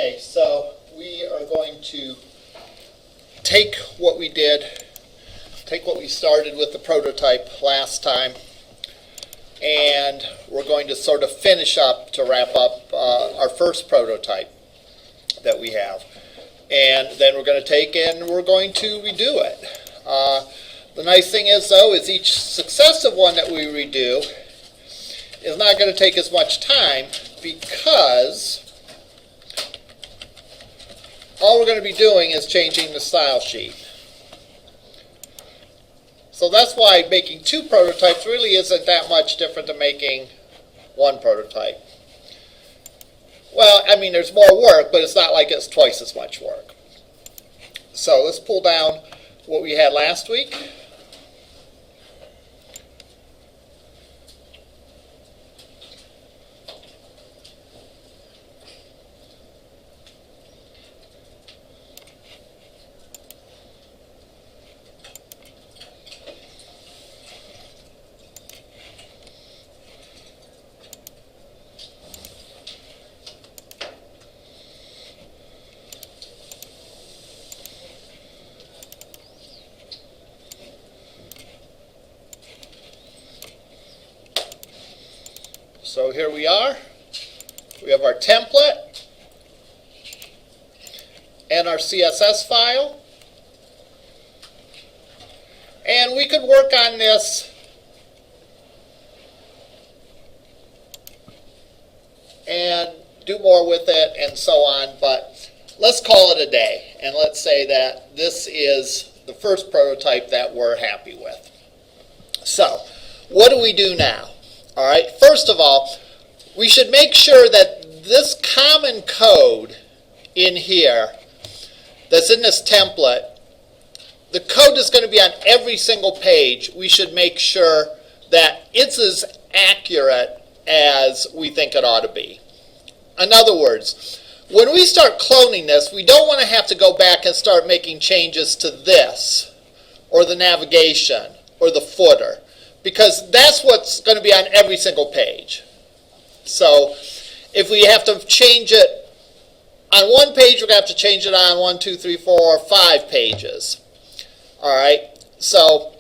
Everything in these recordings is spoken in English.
Okay, so we are going to take what we started with the prototype last time, and we're going to sort of finish up to wrap up our first prototype that we have. And then we're going to take and we're going to redo it. The nice thing is, though, is each successive one that we redo is not going to take as much time, because all we're going to be doing is changing the style sheet. So that's why making two prototypes really isn't that much different than making one prototype. Well, I mean, there's more work, but it's not like it's twice as much work. So let's pull down what we had last week. So here we are. We have our template and our CSS file. And we could work on this and do more with it and so on, but let's call it a day. And let's say that this is the first prototype that we're happy with. So, what do we do now? All right, first of all, we should make sure that this common code in here that's in this template, the code is going to be on every single page. We should make sure that it's as accurate as we think it ought to be. In other words, when we start cloning this, we don't want to have to go back and start making changes to this, or the navigation, or the footer, because that's what's going to be on every single page. So if we have to change it on one page, we're going to have to change it on 1, 2, 3, 4, 5 pages. All right. So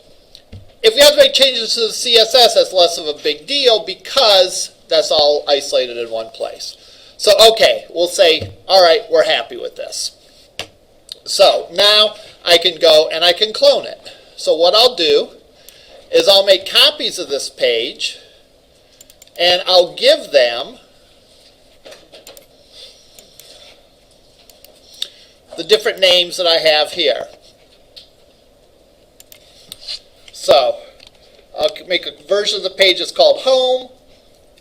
if we have to make changes to the CSS, that's less of a big deal because that's all isolated in one place. So okay, we'll say, all right, we're happy with this. So now I can go and I can clone it. So what I'll do is I'll make copies of this page, and I'll give them the different names that I have here. So I'll make a version of the page that's called Home,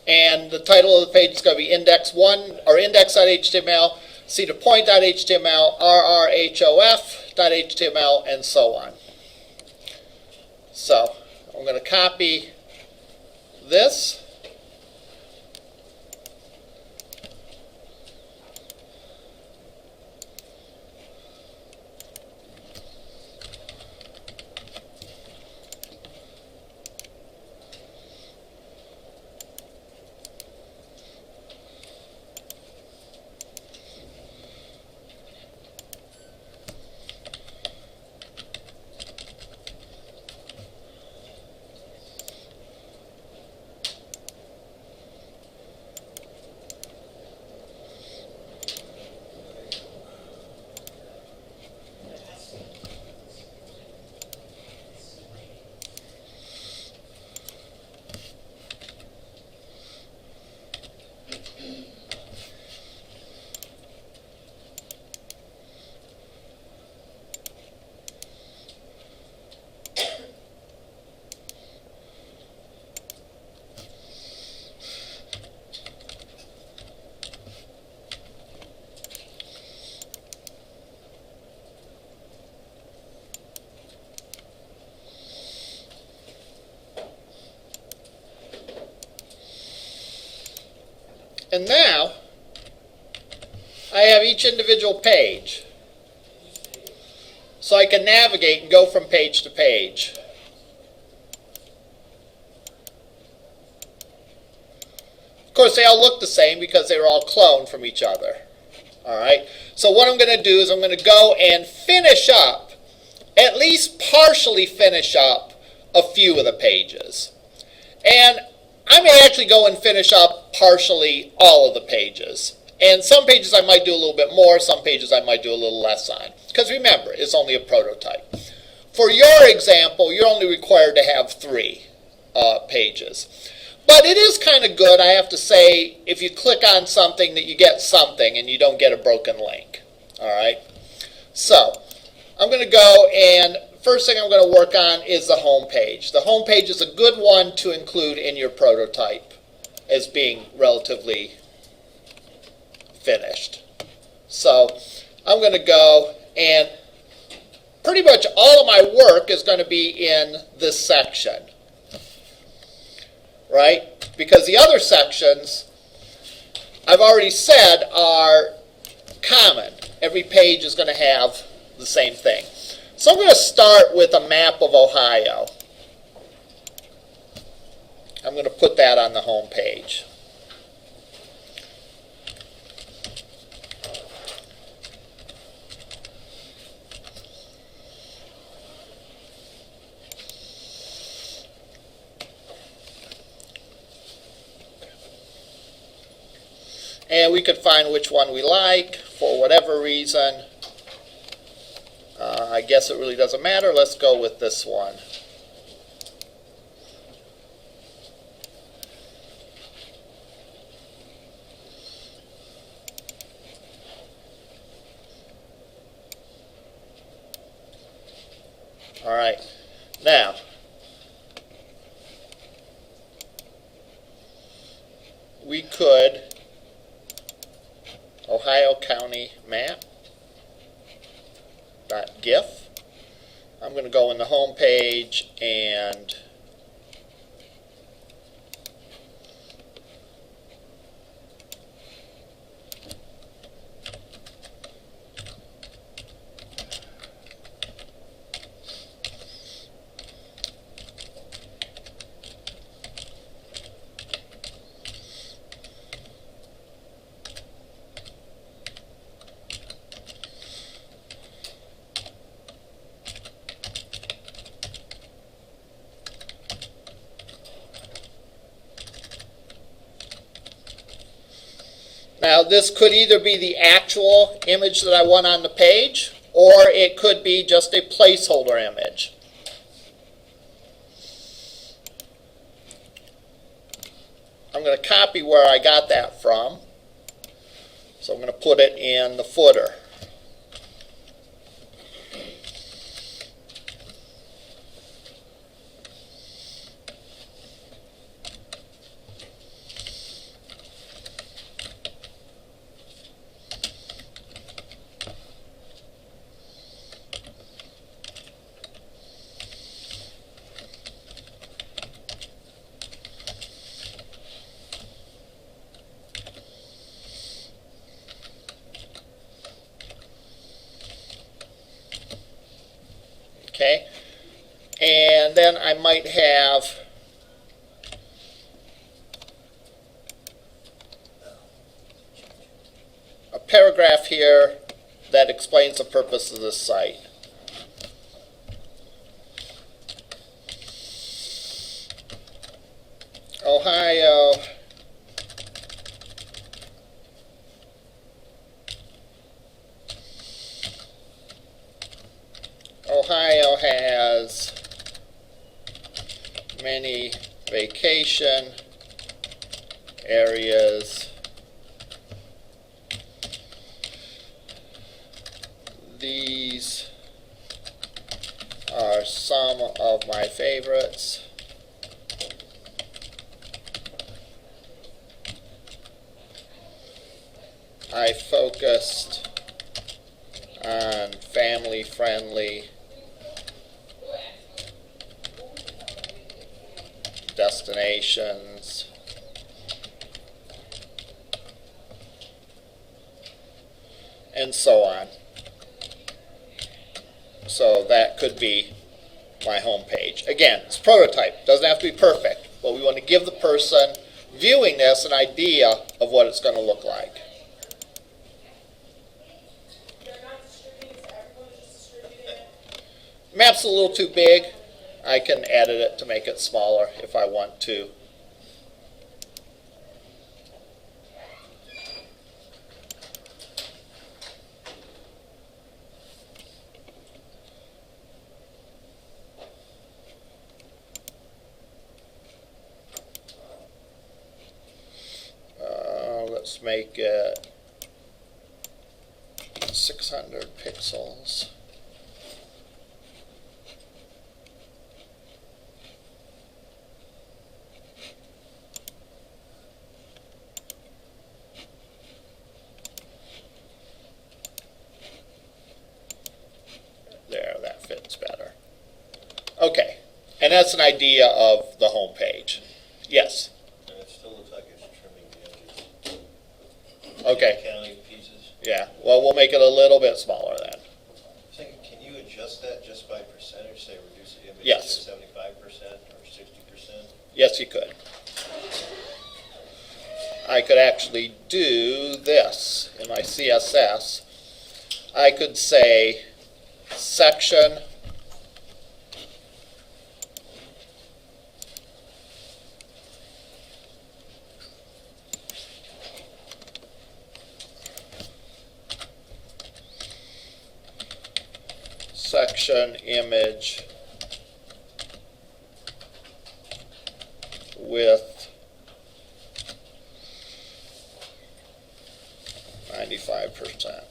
and the title of the page is going to be index1 or index.html, cedar-point.html, rrhof.html, and so on. So I'm going to copy this. And now I have each individual page. So I can navigate and go from page to page. Of course, they all look the same because they were all cloned from each other. All right. So what I'm going to do is I'm going to go and finish up, at least partially finish up a few of the pages. And I may actually go and finish up partially all of the pages. And some pages I might do a little bit more, some pages I might do a little less on. Because remember, it's only a prototype. For your example, you're only required to have 3 pages. But it is kind of good, I have to say, if you click on something that you get something and you don't get a broken link. All right. So I'm going to go and first thing I'm going to work on is the home page. The home page is a good one to include in your prototype as being relatively finished. So I'm going to go and pretty much all of my work is going to be in this section. Right? Because the other sections, I've already said, are common. Every page is going to have the same thing. So I'm going to start with a map of Ohio. I'm going to put that on the home page. And we could find which one we like for whatever reason. I guess it really doesn't matter. Let's go with this one. All right. Now, we could Ohio County map .gif. I'm going to go in the home page and now this could either be the actual image that I want on the page, or it could be just a placeholder image. I'm going to copy where I got that from. So I'm going to put it in the footer. Okay, and then I might have a paragraph here that explains the purpose of this site. Ohio has many vacation areas. These are some of my favorites. I focused on family-friendly destinations. And so on. So that could be my home page. Again, it's prototype. Doesn't have to be perfect, but we want to give the person viewing this an idea of what it's going to look like. Map's a little too big. I can edit it to make it smaller if I want to. Let's make it 600 pixels. There, that fits better. Okay, and that's an idea of the home page. Yes? And it still looks like it's trimming the edges. Okay. Counting pieces. Yeah, well, we'll make it a little bit smaller then. Can you adjust that just by percentage, say reduce the image Yes. to 75% or 60%? Yes, you could. I could actually do this in my CSS. I could say section image with 95%.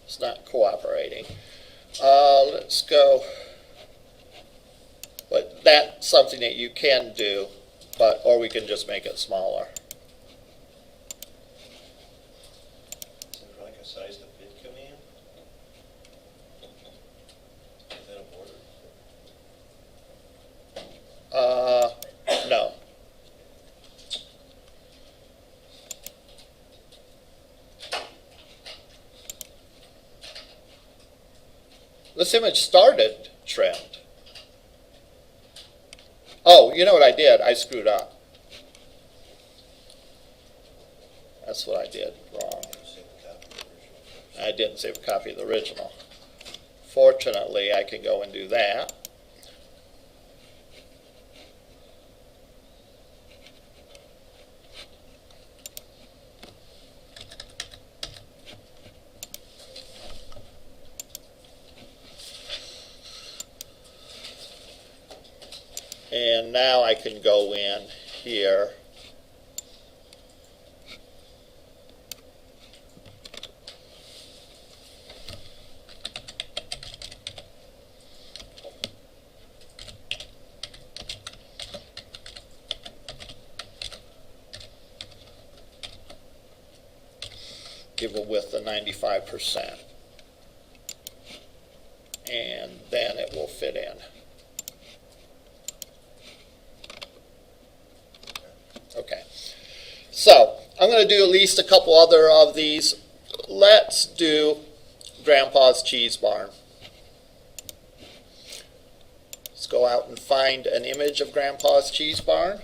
It's not cooperating. Let's go. But that's something that you can do, or we can just make it smaller. Is there like a size to fit command? Is that a border? No. This image started trimmed. Oh, you know what I did? I screwed up. That's what I did wrong. I didn't save a copy of the original. Fortunately, I can go and do that. And now I can go in here give a width of 95%, and then it will fit in. Okay, so I'm going to do at least a couple other of these. Let's do Grandpa's Cheese Barn. Let's go out and find an image of Grandpa's Cheese Barn.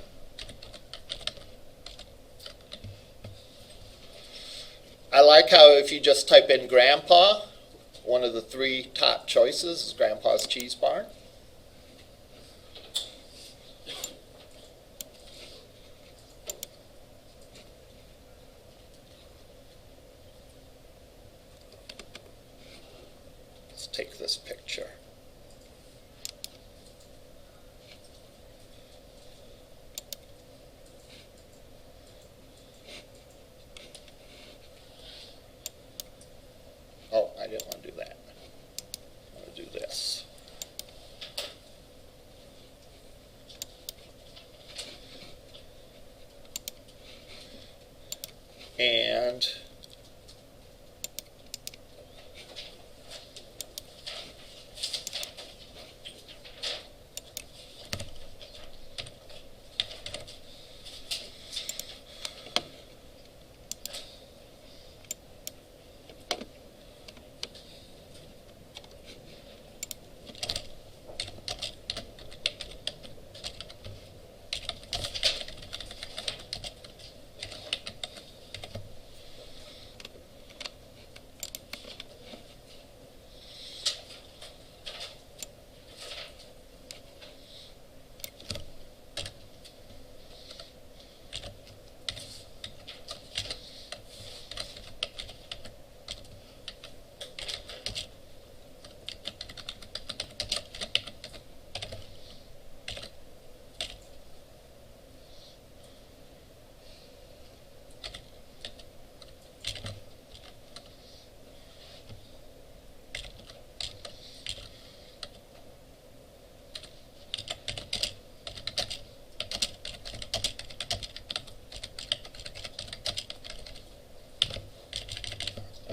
I like how if you just type in Grandpa, one of the three top choices is Grandpa's Cheese Barn. Take this picture. Oh, I didn't want to do that. I want to do this. And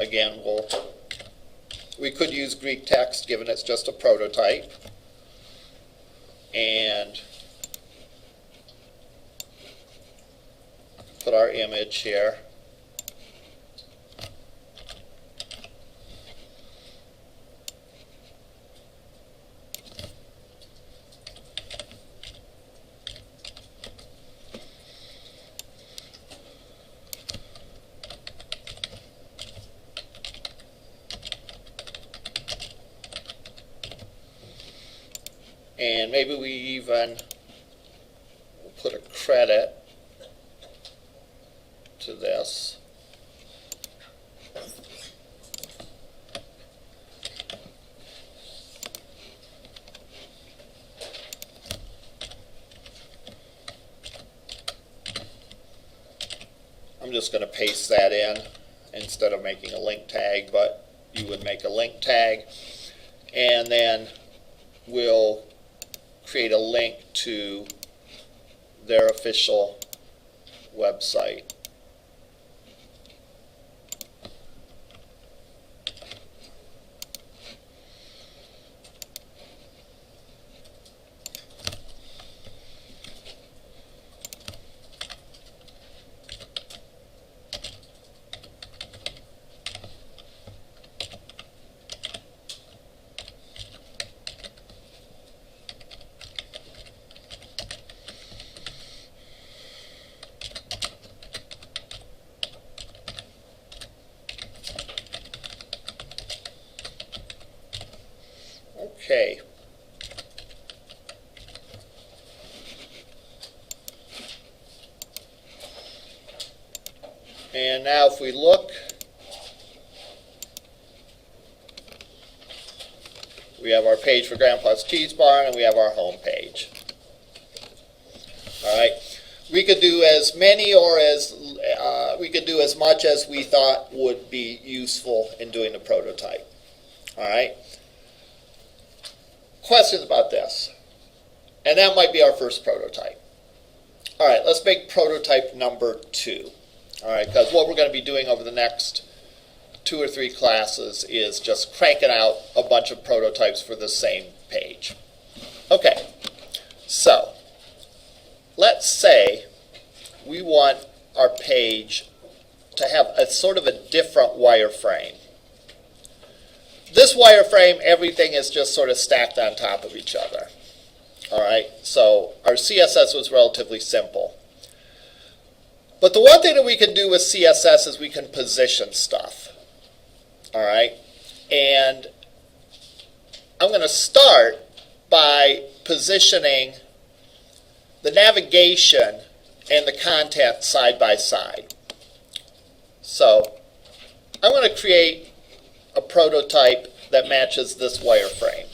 again, we could use Greek text given it's just a prototype. And put our image here. And maybe we even put a credit to this. I'm just going to paste that in instead of making a link tag, but you would make a link tag. And then we'll create a link to their official website. Okay. And now if we look, we have our page for Grandpa's Cheese Barn and we have our home page. All right. We could do as many or we could do as much as we thought would be useful in doing the prototype. All right. Questions about this? And that might be our first prototype. All right, let's make prototype number 2. All right, because what we're going to be doing over the next 2 or 3 classes is just cranking out a bunch of prototypes for the same page. Okay, so let's say we want our page to have a sort of a different wireframe. This wireframe, everything is just sort of stacked on top of each other. All right, so our CSS was relatively simple. But the one thing that we can do with CSS is we can position stuff. All right, and I'm going to start by positioning the navigation and the content side by side. So I'm going to create a prototype that matches this wireframe.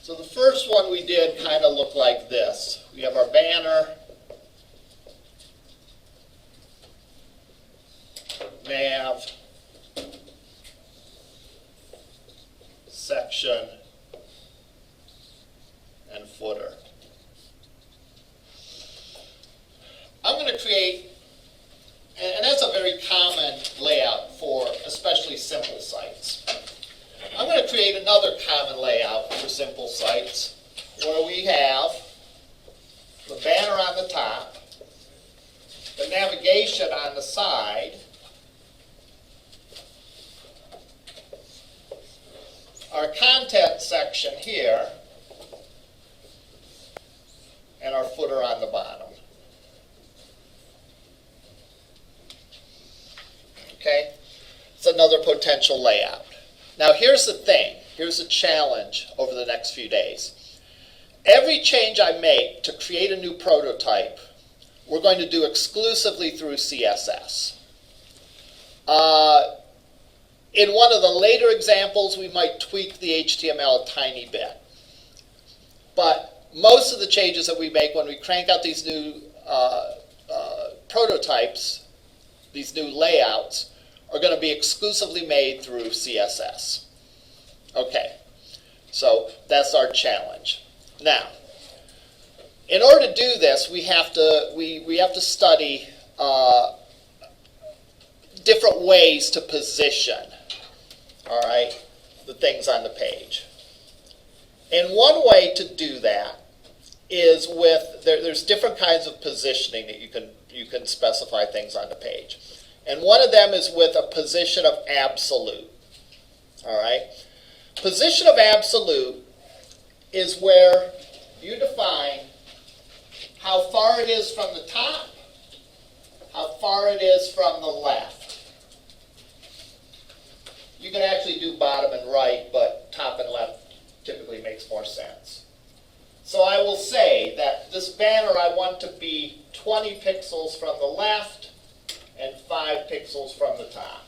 So the first one we did kind of looked like this. We have our banner, nav, section, and footer. I'm going to create, and that's a very common layout for especially simple sites. I'm going to create another common layout for simple sites where we have the banner on the top, the navigation on the side, our content section here, and our footer on the bottom. Okay? It's another potential layout. Now here's the thing. Here's the challenge over the next few days. Every change I make to create a new prototype, we're going to do exclusively through CSS. In one of the later examples, we might tweak the HTML a tiny bit. But most of the changes that we make when we crank out these new prototypes, these new layouts, are going to be exclusively made through CSS. Okay, so that's our challenge. Now, in order to do this, we have to study different ways to position, all right, the things on the page. And one way to do that is with, there's different kinds of positioning that you can specify things on the page. And one of them is with a position of absolute. All right? Position of absolute is where you define how far it is from the top, how far it is from the left. You can actually do bottom and right, but top and left typically makes more sense. So I will say that this banner I want to be 20 pixels from the left and 5 pixels from the top.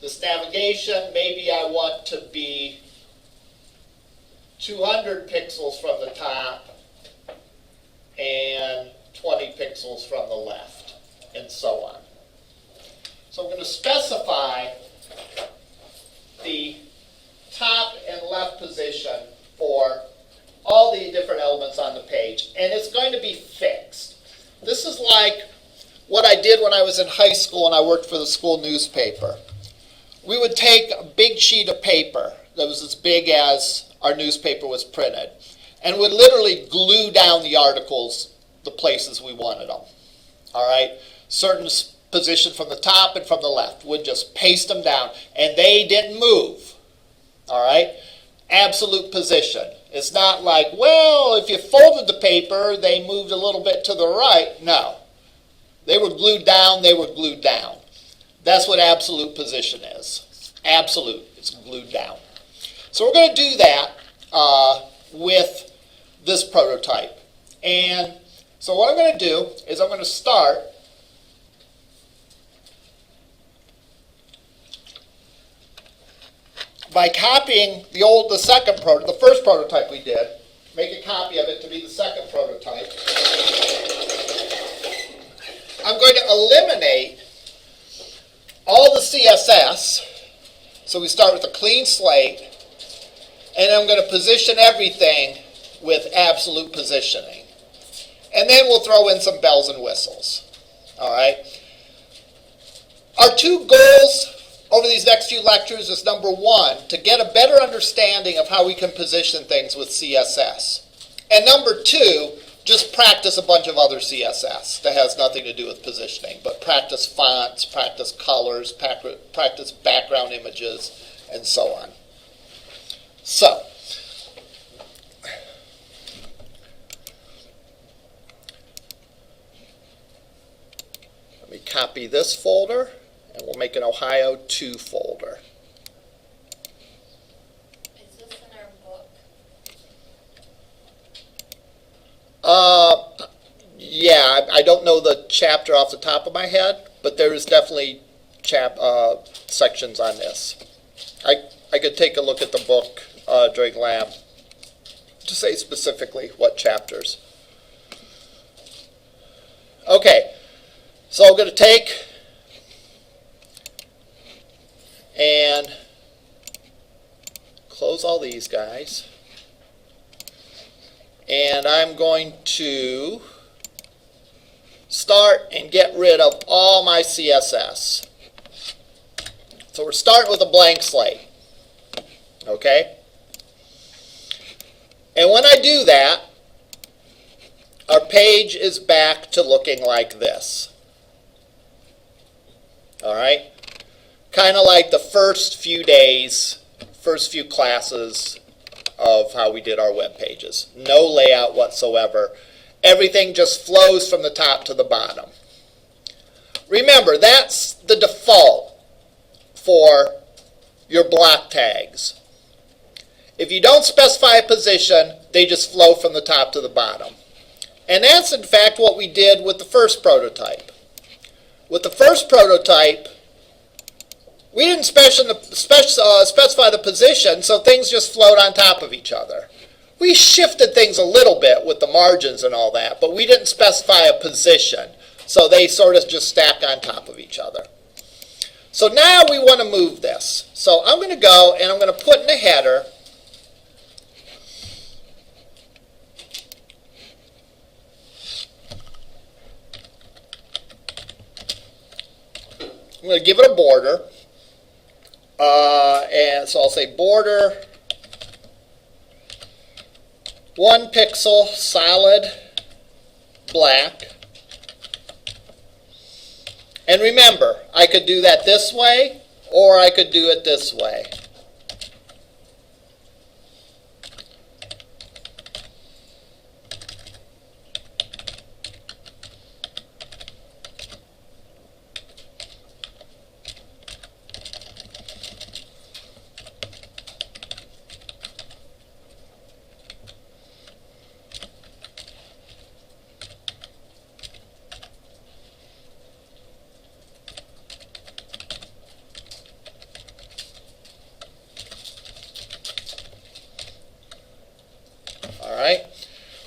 This navigation, maybe I want to be 200 pixels from the top and 20 pixels from the left, and so on. So I'm going to specify the top and left position for all the different elements on the page, and it's going to be fixed. This is like what I did when I was in high school and I worked for the school newspaper. We would take a big sheet of paper that was as big as our newspaper was printed, and would literally glue down the articles the places we wanted them. All right? Certain position from the top and from the left, would just paste them down, and they didn't move. All right? Absolute position. It's not like, well, if you folded the paper, they moved a little bit to the right. No. They were glued down, they were glued down. That's what absolute position is. Absolute. It's glued down. So we're going to do that with this prototype. And so what I'm going to do is I'm going to start by copying the first prototype we did, make a copy of it to be the second prototype. I'm going to eliminate all the CSS, so we start with a clean slate, and I'm going to position everything with absolute positioning. And then we'll throw in some bells and whistles. All right? Our two goals over these next few lectures is, number one, to get a better understanding of how we can position things with CSS. And number two, just practice a bunch of other CSS that has nothing to do with positioning, but practice fonts, practice colors, practice background images, and so on. So, let me copy this folder, and we'll make an Ohio 2 folder. Is this in our book? Yeah, I don't know the chapter off the top of my head, but there is definitely sections on this. I could take a look at the book during lab to say specifically what chapters. Okay, so I'm going to take and close all these guys. And I'm going to start and get rid of all my CSS. So we're starting with a blank slate. Okay? And when I do that, our page is back to looking like this. All right? Kind of like the first few days, first few classes of how we did our web pages. No layout whatsoever. Everything just flows from the top to the bottom. Remember, that's the default for your block tags. If you don't specify a position, they just flow from the top to the bottom. And that's in fact what we did with the first prototype. With the first prototype, we didn't specify the position, so things just float on top of each other. We shifted things a little bit with the margins and all that, but we didn't specify a position, so they sort of just stack on top of each other. So now we want to move this. So I'm going to go and I'm going to put in the header I'm going to give it a border, and so I'll say border 1 pixel solid black. And remember, I could do that this way, or I could do it this way.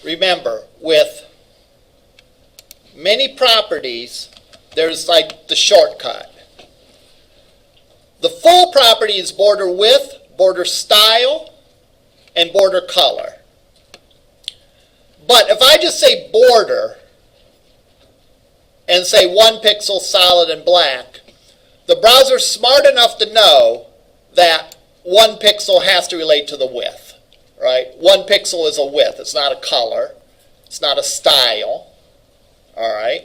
Remember, with many properties, there's like the shortcut. The full property is border width, border style, and border color. But if I just say border and say 1 pixel solid and black, the browser's smart enough to know that 1 pixel has to relate to the width. Right? 1 pixel is a width. It's not a color. It's not a style. All right?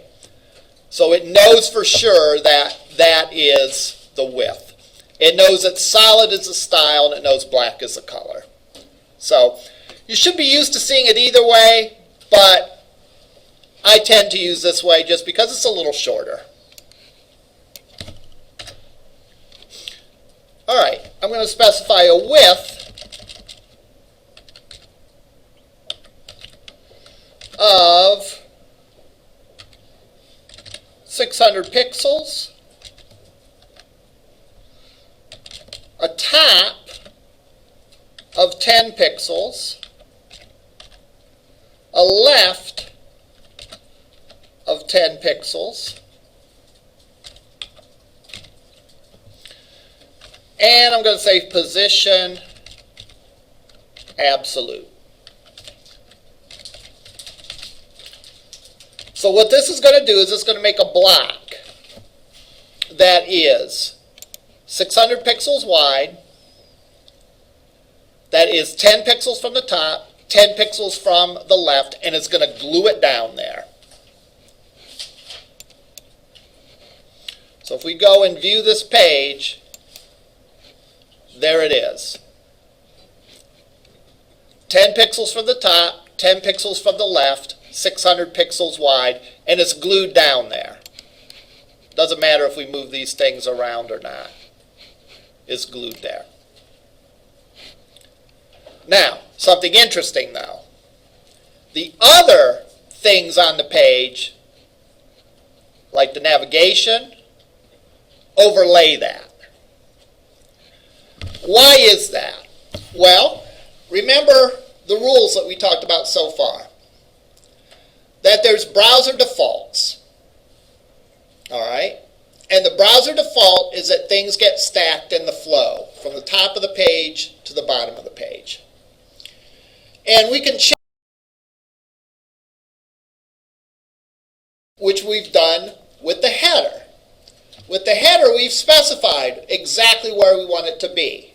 So it knows for sure that that is the width. It knows that solid is a style and it knows black is a color. So you should be used to seeing it either way, but I tend to use this way just because it's a little shorter. All right, I'm going to specify a width of 600 pixels, a top of 10 pixels, a left of 10 pixels, and I'm going to say position absolute. So what this is going to do is it's going to make a block that is 600 pixels wide, that is 10 pixels from the top, 10 pixels from the left, and it's going to glue it down there. So if we go and view this page, there it is. 10 pixels from the top, 10 pixels from the left, 600 pixels wide, and it's glued down there. Doesn't matter if we move these things around or not. It's glued there. Now, something interesting though. The other things on the page, like the navigation, overlay that. Why is that? Well, remember the rules that we talked about so far. That there's browser defaults. All right? And the browser default is that things get stacked in the flow from the top of the page to the bottom of the page. And we can change, which we've done with the header. With the header, we've specified exactly where we want it to be.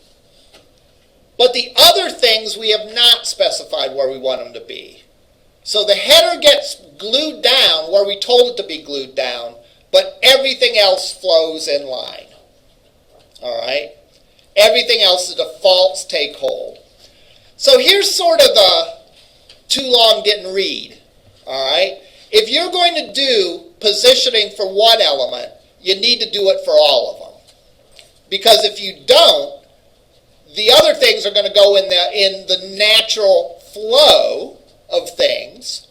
But the other things we have not specified where we want them to be. So the header gets glued down where we told it to be glued down, but everything else flows in line. All right? Everything else, the defaults take hold. So here's sort of the too long didn't read. All right? If you're going to do positioning for one element, you need to do it for all of them. Because if you don't, the other things are going to go in the natural flow of things,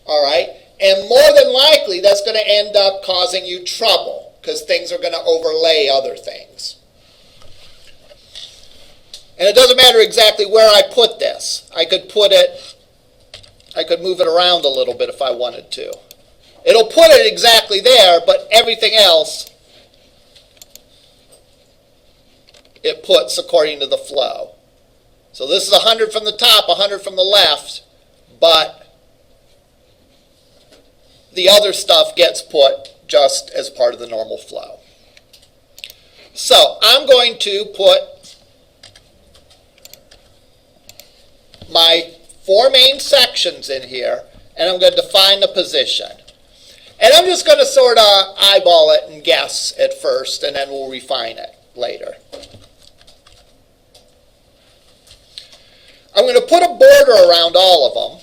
all right? And more than likely, that's going to end up causing you trouble because things are going to overlay other things. And it doesn't matter exactly where I put this. I could move it around a little bit if I wanted to. It'll put it exactly there, but everything else it puts according to the flow. So this is 100 from the top, 100 from the left, but the other stuff gets put just as part of the normal flow. So I'm going to put my 4 main sections in here, and I'm going to define the position. And I'm just going to sort of eyeball it and guess at first, and then we'll refine it later. I'm going to put a border around all of them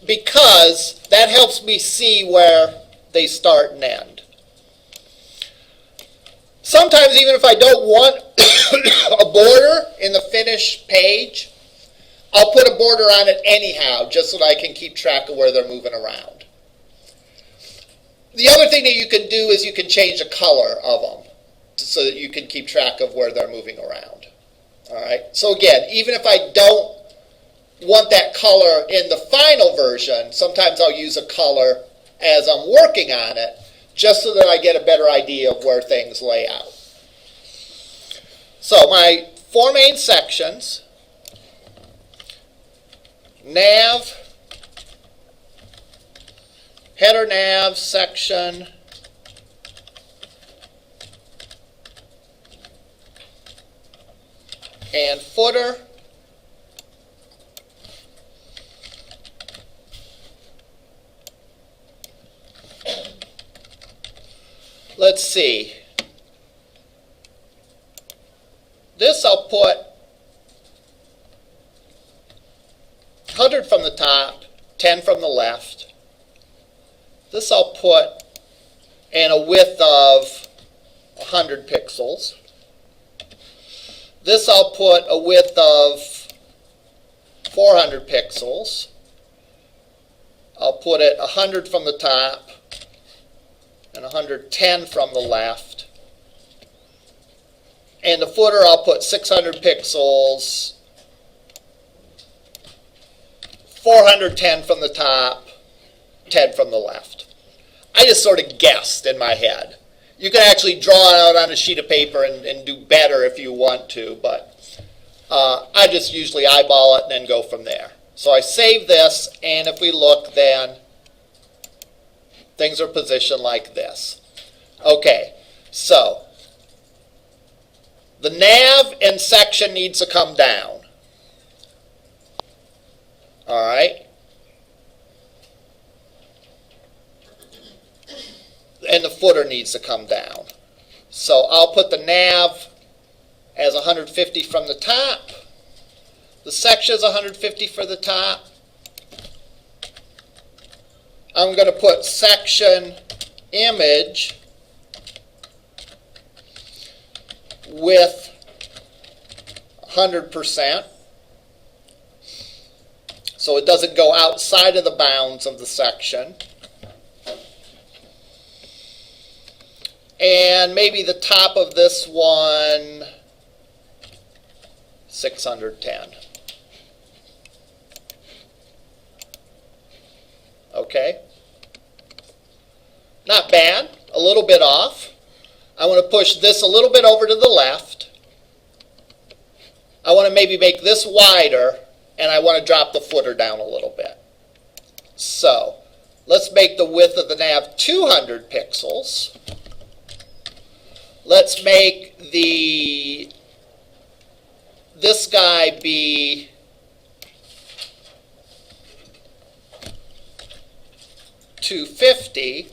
because that helps me see where they start and end. Sometimes even if I don't want a border in the finished page, I'll put a border on it anyhow, just so that I can keep track of where they're moving around. The other thing that you can do is you can change the color of them so that you can keep track of where they're moving around. All right. So again, even if I don't want that color in the final version, sometimes I'll use a color as I'm working on it, just so that I get a better idea of where things lay out. So my 4 main sections: nav, header nav section, and footer. Let's see. This I'll put 100 from the top, 10 from the left. This I'll put in a width of 100 pixels. This I'll put a width of 400 pixels. I'll put it 100 from the top and 110 from the left. And the footer I'll put 600 pixels, 410 from the top, 10 from the left. I just sort of guessed in my head. You can actually draw it out on a sheet of paper and do better if you want to, but I just usually eyeball it and then go from there. So I save this, and if we look, then things are positioned like this. Okay, so the nav and section needs to come down. All right. And the footer needs to come down. So I'll put the nav as 150 from the top. The section is 150 for the top. I'm going to put section image with 100%. So it doesn't go outside of the bounds of the section. And maybe the top of this one, 610. Okay. Not bad. A little bit off. I want to push this a little bit over to the left. I want to maybe make this wider, and I want to drop the footer down a little bit. So let's make the width of the nav 200 pixels. Let's make this guy be 250,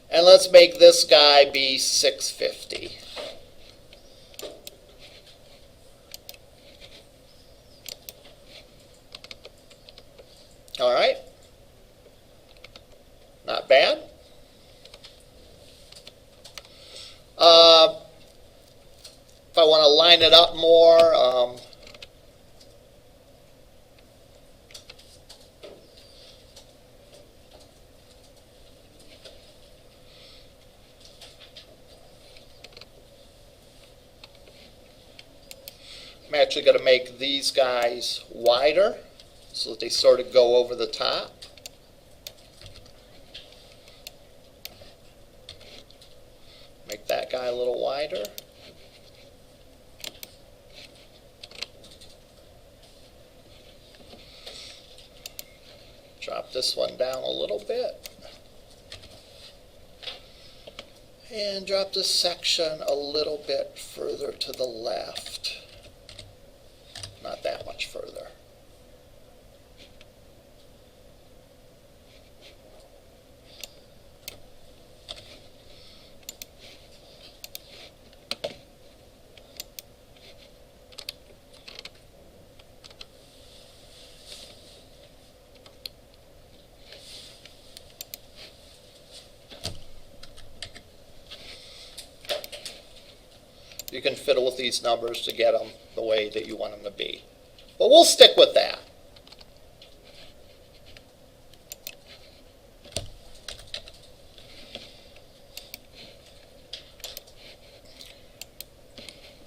and let's make this guy be 650. All right. Not bad. If I want to line it up more, I'm actually going to make these guys wider so that they sort of go over the top. Make that guy a little wider. this one down a little bit. And drop this section a little bit further to the left. Not that much further. You can fiddle with these numbers to get them the way that you want them to be. But we'll stick with that.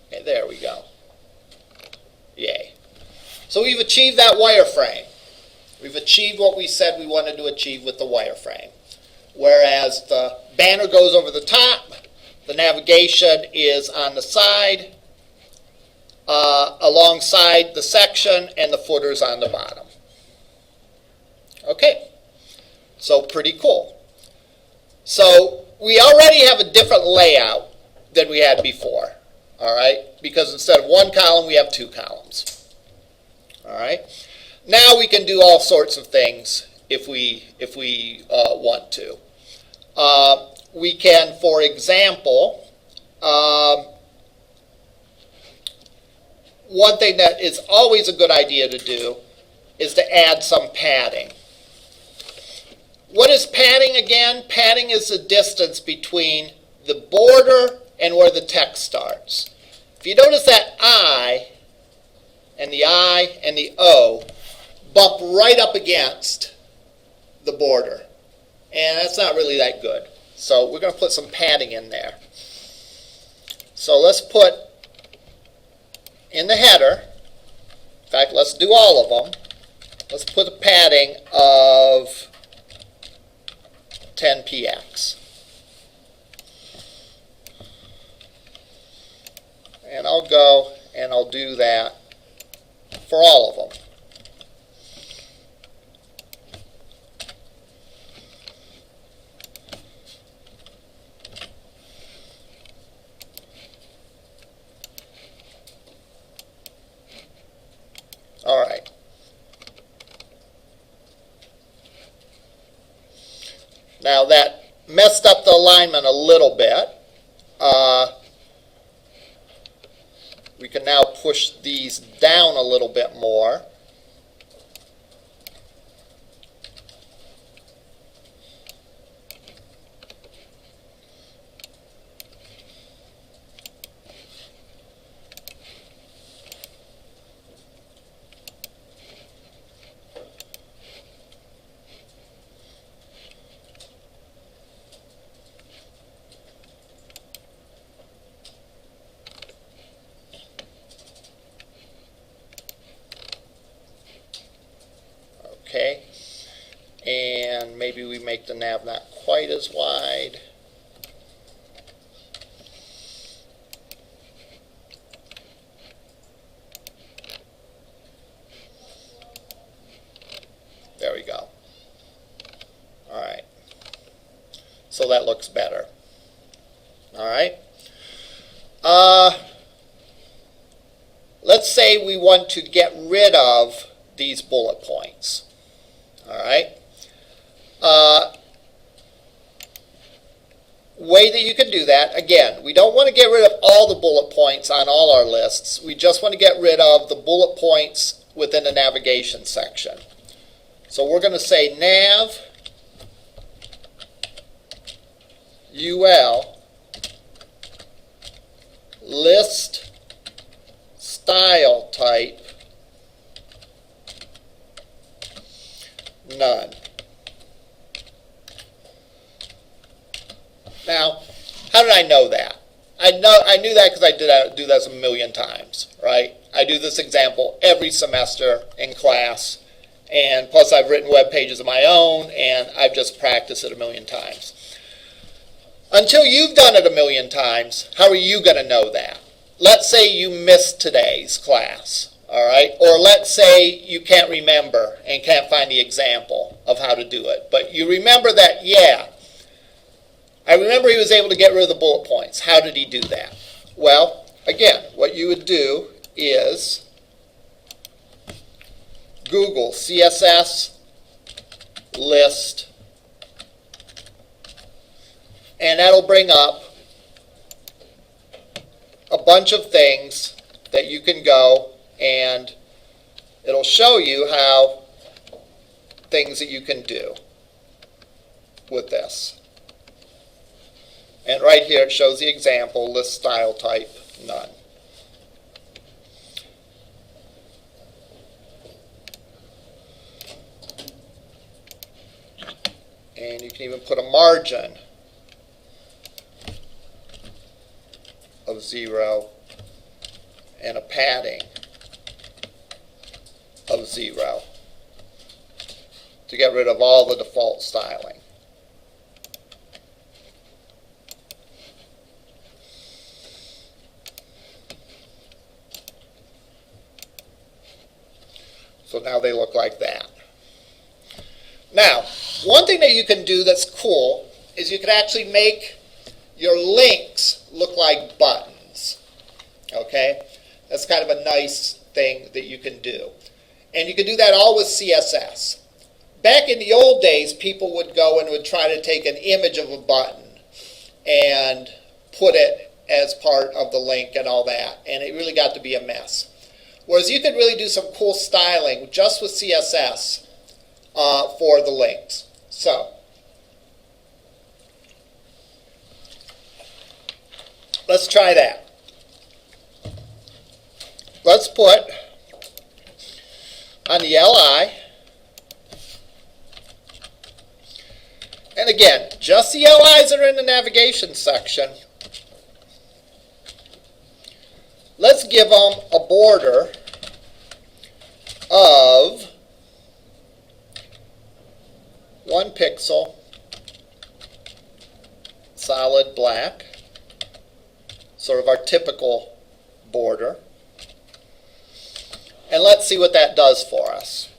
Okay, there we go. Yay. So we've achieved that wireframe. We've achieved what we said we wanted to achieve with the wireframe. Whereas the banner goes over the top, the navigation is on the side, alongside the section, and the footer is on the bottom. Okay, so pretty cool. So we already have a different layout than we had before, all right? Because instead of one column, we have two columns, all right? Now we can do all sorts of things if we want to. We can, for example, one thing that is always a good idea to do is to add some padding. What is padding again? Padding is the distance between the border and where the text starts. If you notice that I and the O bump right up against the border, and that's not really that good. So we're going to put some padding in there. So let's put in the header, in fact, let's do all of them. Let's put a padding of 10 px. And I'll go and I'll do that for all of them. All right. Now that messed up the alignment a little bit. We can now push these down a little bit more. Okay, and maybe we make the nav not quite as wide. There we go. All right, so that looks better. All right. Let's say we want to get rid of these bullet points. All right. Way that you can do that, again, we don't want to get rid of all the bullet points on all our lists. We just want to get rid of the bullet points within the navigation section. So we're going to say nav ul list style type none. Now, how did I know that? I knew that because I do this a million times, right? I do this example every semester in class, and plus I've written web pages of my own, and I've just practiced it a million times. Until you've done it a million times, how are you going to know that? Let's say you missed today's class, All right, or let's say you can't remember and can't find the example of how to do it, but you remember that, yeah, I remember he was able to get rid of the bullet points. How did he do that? Well, again, what you would do is Google CSS list, and that'll bring up a bunch of things that you can go, and it'll show you how things that you can do with this. And right here it shows the example, list style type, none. And you can even put a margin of 0 and a padding of 0 to get rid of all the default styling. So now they look like that. Now, one thing that you can do that's cool is you can actually make your links look like buttons. Okay? That's kind of a nice thing that you can do. And you can do that all with CSS. Back in the old days, people would go and would try to take an image of a button and put it as part of the link and all that, and it really got to be a mess. Whereas you could really do some cool styling just with CSS for the links. So, let's try that. Let's put on the LI, and again, just the LIs that are in the navigation section. Let's give them a border of 1 pixel, solid black, sort of our typical border. And let's see what that does for us.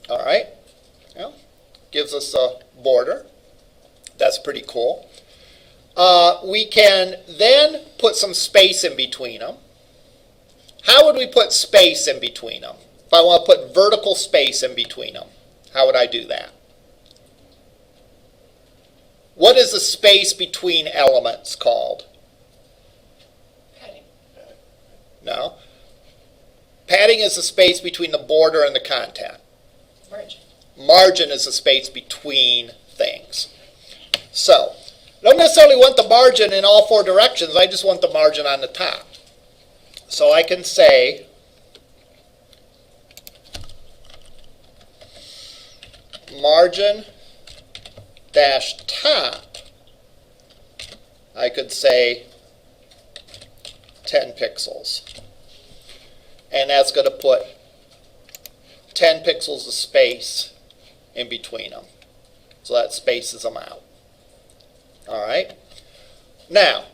All right, well, gives us a border. That's pretty cool. We can then put some space in between them. How would we put space in between them? If I want to put vertical space in between them, how would I do that? What is the space between elements called? Padding. No. Padding is the space between the border and the content. Margin. Margin is the space between things. So, I don't necessarily want the margin in all 4 directions. I just want the margin on the top. So I can say margin dash top. I could say 10 pixels. And that's going to put 10 pixels of space in between them. So that spaces them out. All right. Now,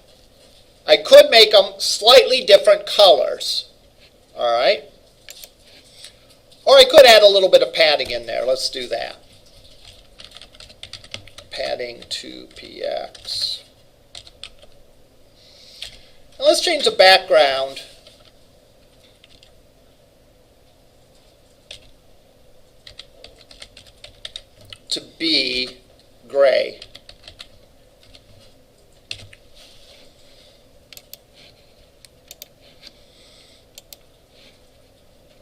I could make them slightly different colors. All right. Or I could add a little bit of padding in there. Let's do that. Padding 2px. Now let's change the background to be gray.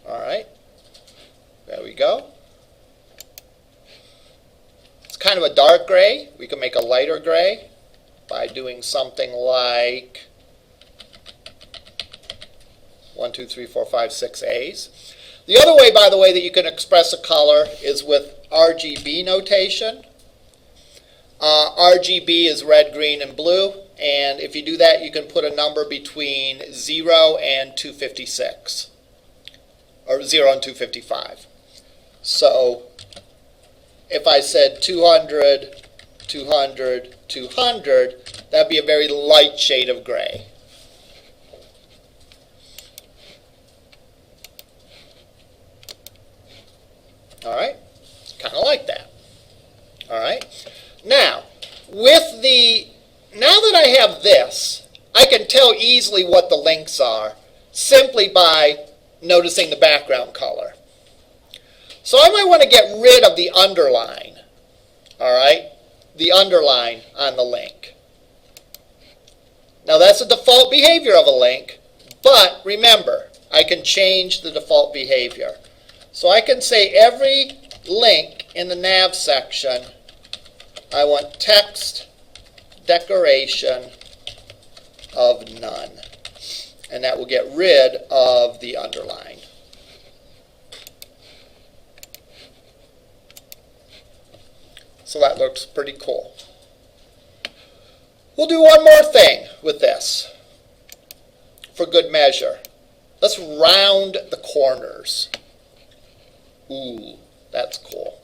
All right, there we go. It's kind of a dark gray. We can make a lighter gray by doing something like 1, 2, 3, 4, 5, 6 A's. The other way, by the way, that you can express a color is with Rgb notation. Rgb is red, green, and blue. And if you do that, you can put a number between 0 and 256. Or 0 and 255. So if I said 200, 200, 200, that'd be a very light shade of gray. All right, kind of like that. All right. Now, now that I have this, I can tell easily what the links are simply by noticing the background color. So I might want to get rid of the underline. All right, the underline on the link. Now that's the default behavior of a link, but remember, I can change the default behavior. So I can say every link in the nav section, I want text decoration of none. And that will get rid of the underline. So that looks pretty cool. We'll do one more thing with this for good measure. Let's round the corners. Ooh, that's cool.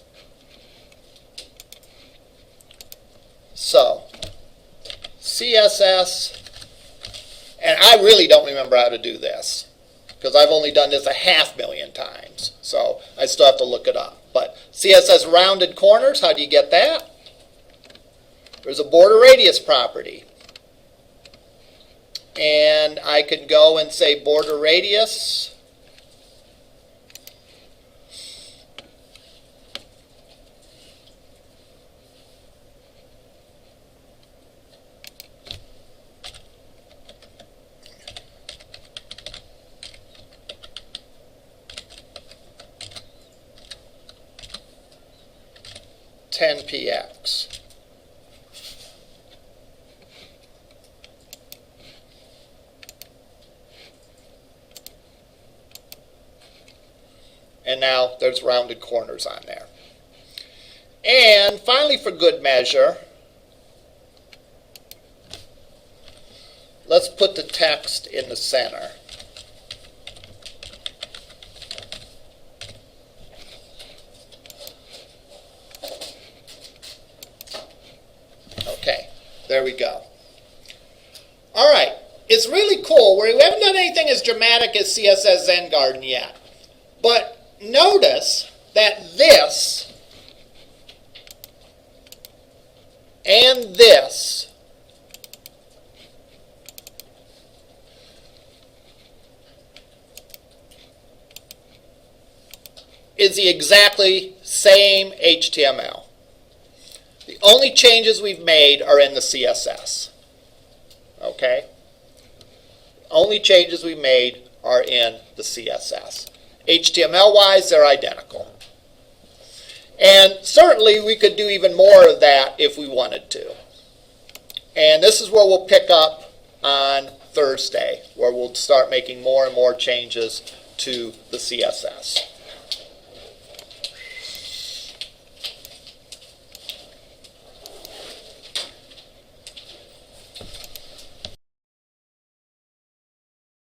So, CSS, and I really don't remember how to do this because I've only done this 500,000 times, so I still have to look it up. But CSS Rounded Corners, how do you get that? There's a border radius property. And I can go and say border radius. $10px. And now there's rounded corners on there. And finally, for good measure, let's put the text in the center. Okay, there we go. All right, it's really cool. We haven't done anything as dramatic as CSS Zen Garden yet. But notice that this and this is the exactly same HTML. The only changes we've made are in the CSS. Okay? The only changes we made are in the CSS. HTML-wise, they're identical. And certainly we could do even more of that if we wanted to. And this is where we'll pick up on Thursday, where we'll start making more and more changes to the CSS.